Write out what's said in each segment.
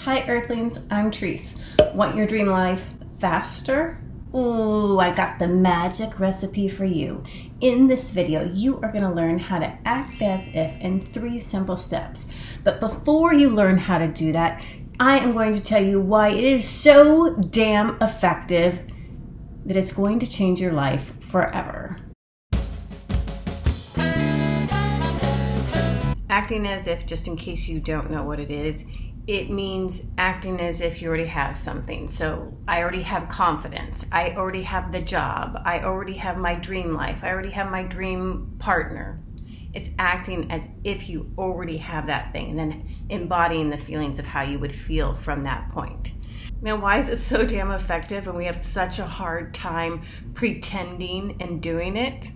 Hi Earthlings, I'm Trice. Want your dream life faster? Ooh, I got the magic recipe for you. In this video, you are going to learn how to act as if in 3 simple steps. But before you learn how to do that, I am going to tell you why it is so damn effective that it's going to change your life forever. Acting as if, just in case you don't know what it is, it means acting as if you already have something. So I already have confidence. I already have the job. I already have my dream life. I already have my dream partner. It's acting as if you already have that thing and then embodying the feelings of how you would feel from that point. Now, why is it so damn effective and we have such a hard time pretending and doing it?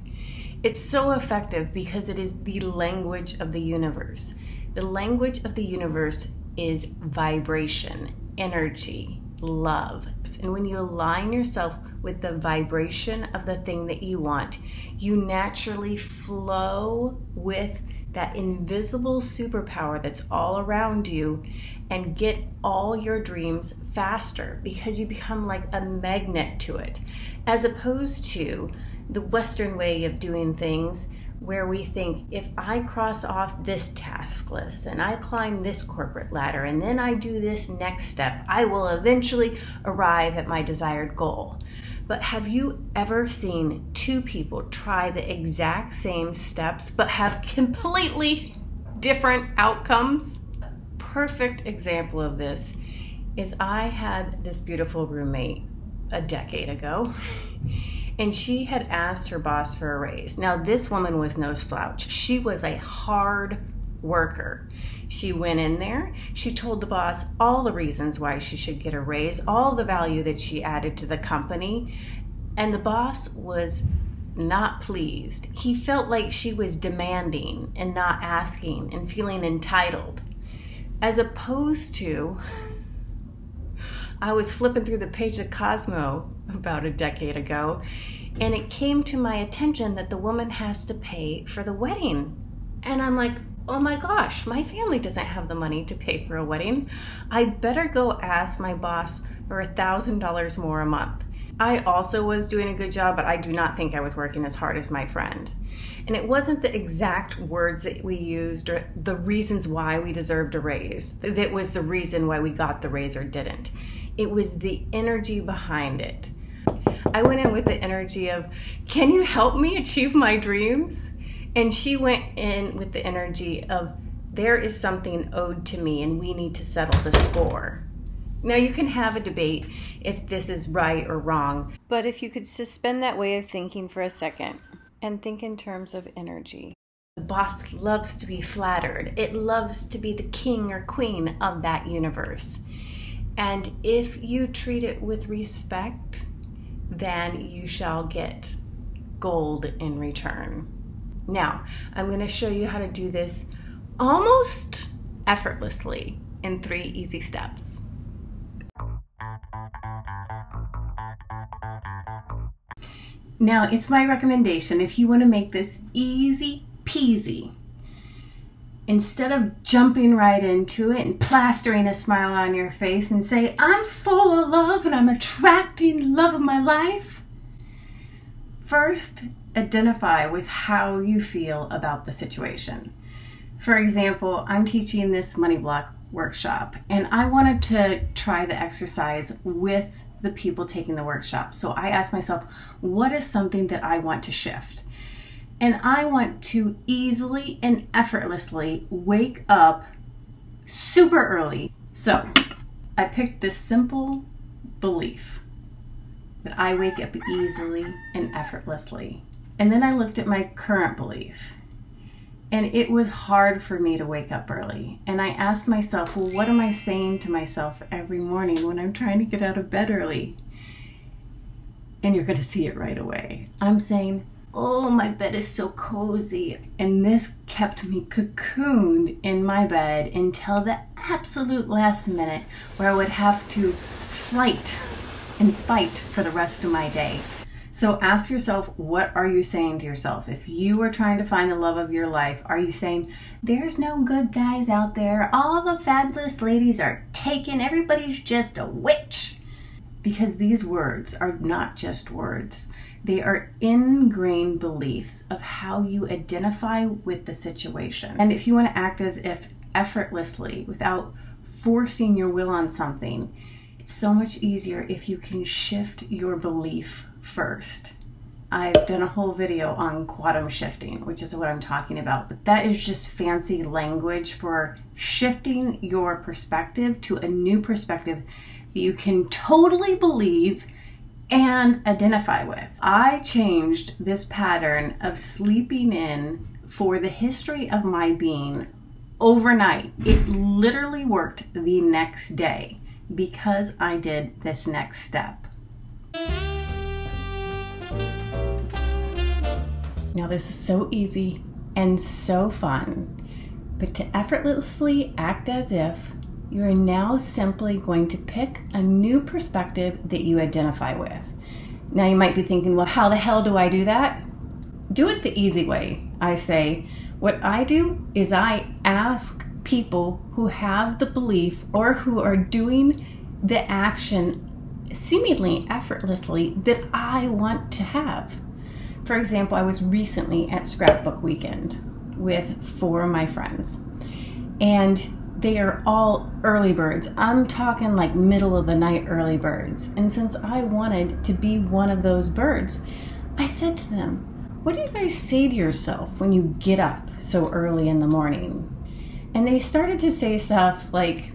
It's so effective because it is the language of the universe. The language of the universe is vibration, energy, love. And when you align yourself with the vibration of the thing that you want, you naturally flow with that invisible superpower that's all around you and get all your dreams faster because you become like a magnet to it, as opposed to the Western way of doing things, where we think, if I cross off this task list and I climb this corporate ladder and then I do this next step, I will eventually arrive at my desired goal. But have you ever seen 2 people try the exact same steps but have completely different outcomes? Perfect example of this is I had this beautiful roommate a decade ago. And she had asked her boss for a raise. Now, this woman was no slouch. She was a hard worker. She went in there, she told the boss all the reasons why she should get a raise, all the value that she added to the company, and the boss was not pleased. He felt like she was demanding and not asking and feeling entitled. As opposed to, I was flipping through the page of Cosmo about a decade ago, and it came to my attention that the woman has to pay for the wedding. And I'm like, oh my gosh, my family doesn't have the money to pay for a wedding. I better go ask my boss for $1,000 more a month. I also was doing a good job, but I do not think I was working as hard as my friend. And it wasn't the exact words that we used or the reasons why we deserved a raise that was the reason why we got the raise or didn't. It was the energy behind it. I went in with the energy of, can you help me achieve my dreams? And she went in with the energy of, there is something owed to me and we need to settle the score. Now, you can have a debate if this is right or wrong, but if you could suspend that way of thinking for a second and think in terms of energy. The boss loves to be flattered. It loves to be the king or queen of that universe. And if you treat it with respect, then you shall get gold in return. Now, I'm going to show you how to do this almost effortlessly in 3 easy steps. Now, it's my recommendation, if you want to make this easy peasy, instead of jumping right into it and plastering a smile on your face and say, I'm full of love and I'm attracting love of my life, first identify with how you feel about the situation. For example, I'm teaching this money block workshop and I wanted to try the exercise with the people taking the workshop. So I asked myself, what is something that I want to shift? And I want to easily and effortlessly wake up super early. So I picked this simple belief that I wake up easily and effortlessly. And then I looked at my current belief. And it was hard for me to wake up early. And I asked myself, well, what am I saying to myself every morning when I'm trying to get out of bed early? And you're going to see it right away. I'm saying, oh, my bed is so cozy. And this kept me cocooned in my bed until the absolute last minute where I would have to fight and fight for the rest of my day. So ask yourself, what are you saying to yourself? If you are trying to find the love of your life, are you saying, there's no good guys out there, all the fabulous ladies are taken, everybody's just a witch? Because these words are not just words. They are ingrained beliefs of how you identify with the situation. And if you want to act as if effortlessly, without forcing your will on something, it's so much easier if you can shift your belief first. I've done a whole video on quantum shifting, which is what I'm talking about, but that is just fancy language for shifting your perspective to a new perspective that you can totally believe and identify with. I changed this pattern of sleeping in for the history of my being overnight. It literally worked the next day because I did this next step. Now this is so easy and so fun, but to effortlessly act as if, you're now simply going to pick a new perspective that you identify with. Now you might be thinking, well, how the hell do I do that? Do it the easy way. I say, what I do is I ask people who have the belief or who are doing the action seemingly effortlessly that I want to have. For example, I was recently at Scrapbook Weekend with 4 of my friends, and they are all early birds. I'm talking like middle of the night early birds. And since I wanted to be one of those birds, I said to them, what do you guys say to yourself when you get up so early in the morning? And they started to say stuff like,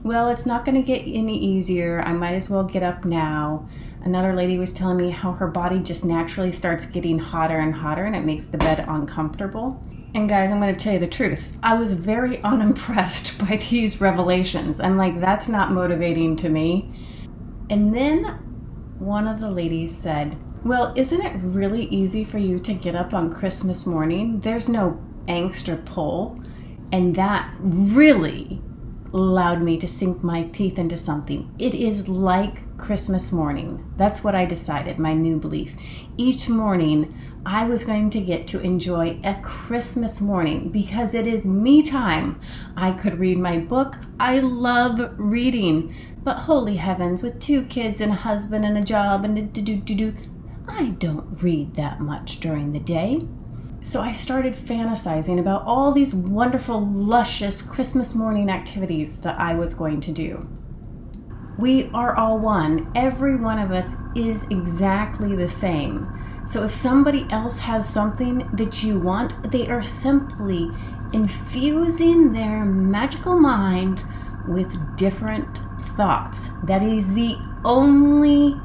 well, it's not going to get any easier. I might as well get up now. Another lady was telling me how her body just naturally starts getting hotter and hotter and it makes the bed uncomfortable. And guys, I'm going to tell you the truth. I was very unimpressed by these revelations. I'm like, that's not motivating to me. And then one of the ladies said, well, isn't it really easy for you to get up on Christmas morning? There's no angst or pull. And that really allowed me to sink my teeth into something. It is like Christmas morning. That's what I decided, my new belief. Each morning, I was going to get to enjoy a Christmas morning because it is me time. I could read my book. I love reading. But holy heavens, with 2 kids and a husband and a job and I don't read that much during the day. So I started fantasizing about all these wonderful, luscious Christmas morning activities that I was going to do. We are all one. Every one of us is exactly the same. So if somebody else has something that you want, they are simply infusing their magical mind with different thoughts. That is the only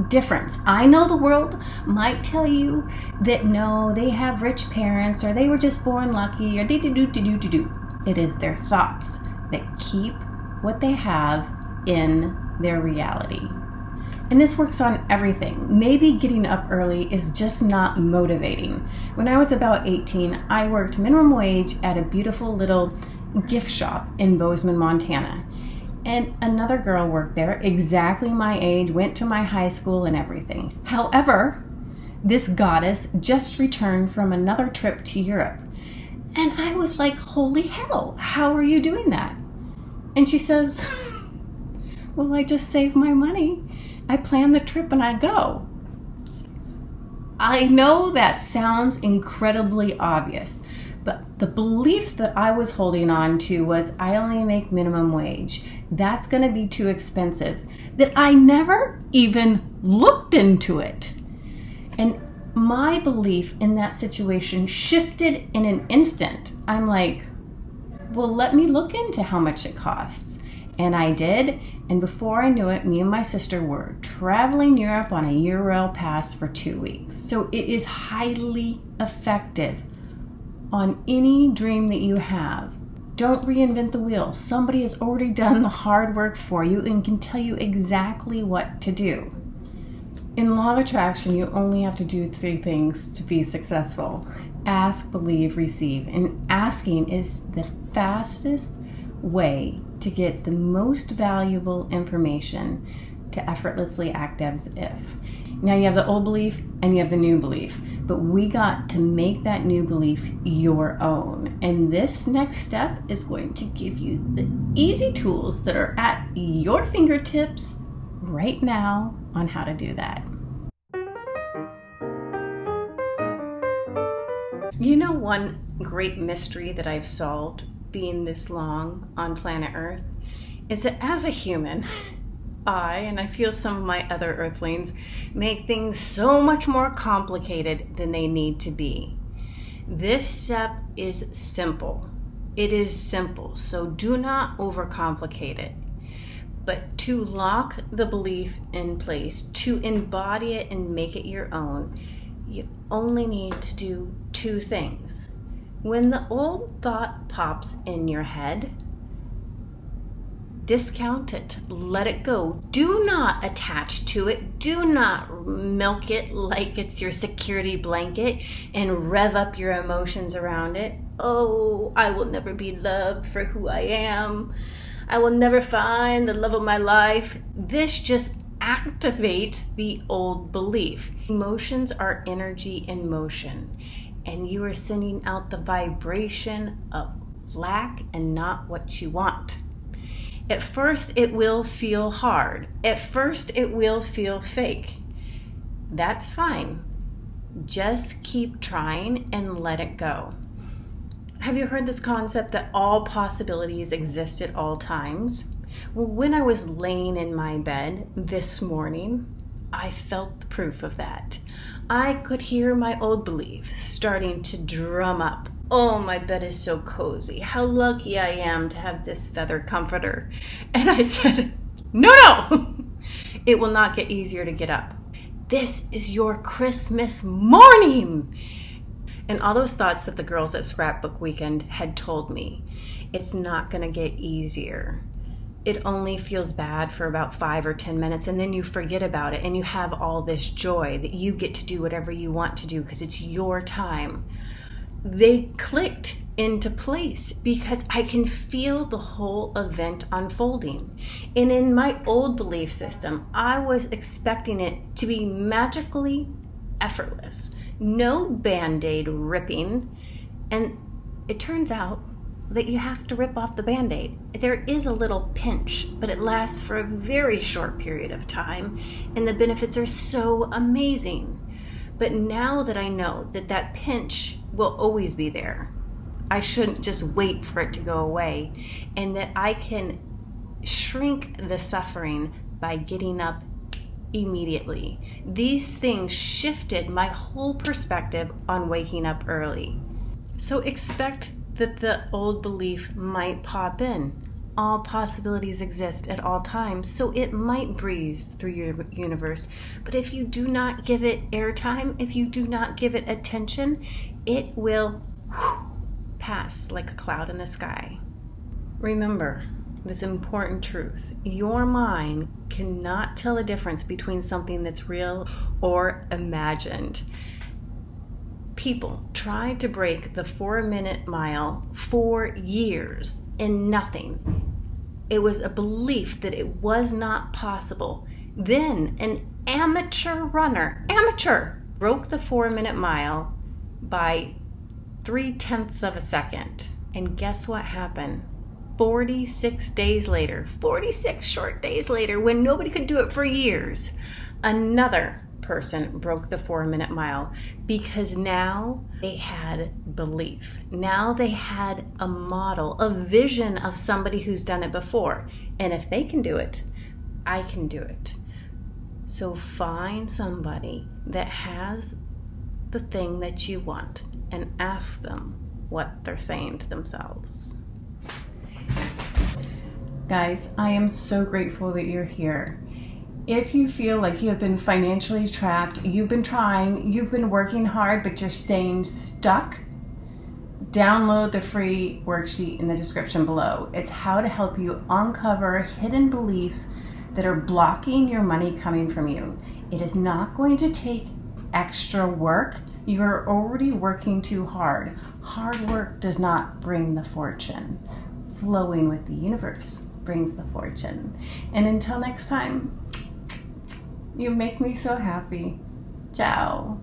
difference. I know the world might tell you that no, they have rich parents or they were just born lucky or do. It is their thoughts that keep what they have in their reality. And this works on everything. Maybe getting up early is just not motivating. When I was about 18, I worked minimum wage at a beautiful little gift shop in Bozeman, Montana. And another girl worked there, exactly my age, went to my high school and everything. However, this goddess just returned from another trip to Europe. And I was like, holy hell, how are you doing that? And she says, well, I just save my money. I plan the trip and I go. I know that sounds incredibly obvious, but the belief that I was holding on to was I only make minimum wage. That's going to be too expensive. That I never even looked into it. And my belief in that situation shifted in an instant. I'm like, well, let me look into how much it costs. And I did, and before I knew it, me and my sister were traveling Europe on a Euro pass for 2 weeks. So it is highly effective on any dream that you have. Don't reinvent the wheel. Somebody has already done the hard work for you and can tell you exactly what to do. In law of attraction, you only have to do 3 things to be successful. Ask, believe, receive. And asking is the fastest way to get the most valuable information to effortlessly act as if. Now you have the old belief and you have the new belief, but we got to make that new belief your own. And this next step is going to give you the easy tools that are at your fingertips right now on how to do that. You know, one great mystery that I've solved being this long on planet Earth is that as a human, and I feel some of my other Earthlings make things so much more complicated than they need to be. This step is simple. It is simple, so do not overcomplicate it. But to lock the belief in place, to embody it and make it your own, you only need to do two things. When the old thought pops in your head, discount it, let it go. Do not attach to it. Do not milk it like it's your security blanket and rev up your emotions around it. Oh, I will never be loved for who I am. I will never find the love of my life. This just activates the old belief. Emotions are energy in motion, and you are sending out the vibration of lack and not what you want. At first, it will feel hard. At first, it will feel fake. That's fine. Just keep trying and let it go. Have you heard this concept that all possibilities exist at all times? Well, when I was laying in my bed this morning, I felt the proof of that. I could hear my old belief starting to drum up. Oh, my bed is so cozy. How lucky I am to have this feather comforter. And I said, no, it will not get easier to get up. This is your Christmas morning. And all those thoughts that the girls at Scrapbook Weekend had told me, it's not going to get easier. It only feels bad for about 5 or 10 minutes, and then you forget about it, and you have all this joy that you get to do whatever you want to do because it's your time. They clicked into place because I can feel the whole event unfolding. And in my old belief system, I was expecting it to be magically effortless. No Band-Aid ripping. And it turns out that you have to rip off the Band-Aid. There is a little pinch, but it lasts for a very short period of time, and the benefits are so amazing. But now that I know that that pinch will always be there, I shouldn't just wait for it to go away, and that I can shrink the suffering by getting up immediately. These things shifted my whole perspective on waking up early. So expect that the old belief might pop in. All possibilities exist at all times, so it might breeze through your universe. But if you do not give it airtime, if you do not give it attention, it will pass like a cloud in the sky. Remember this important truth. Your mind cannot tell the difference between something that's real or imagined. People tried to break the 4-minute mile for years and nothing. It was a belief that it was not possible. Then an amateur runner, broke the 4-minute mile by 0.3 of a second. And guess what happened? 46 days later, 46 short days later, when nobody could do it for years, another person broke the 4-minute mile because now they had belief. Now they had a model, a vision of somebody who's done it before. And if they can do it, I can do it. So find somebody that has the thing that you want and ask them what they're saying to themselves. Guys, I am so grateful that you're here. If you feel like you have been financially trapped, you've been trying, you've been working hard, but you're staying stuck, download the free worksheet in the description below. It's how to help you uncover hidden beliefs that are blocking your money coming from you. It is not going to take extra work. You're already working too hard. Hard work does not bring the fortune. Flowing with the universe brings the fortune. And until next time, You make me so happy. Ciao.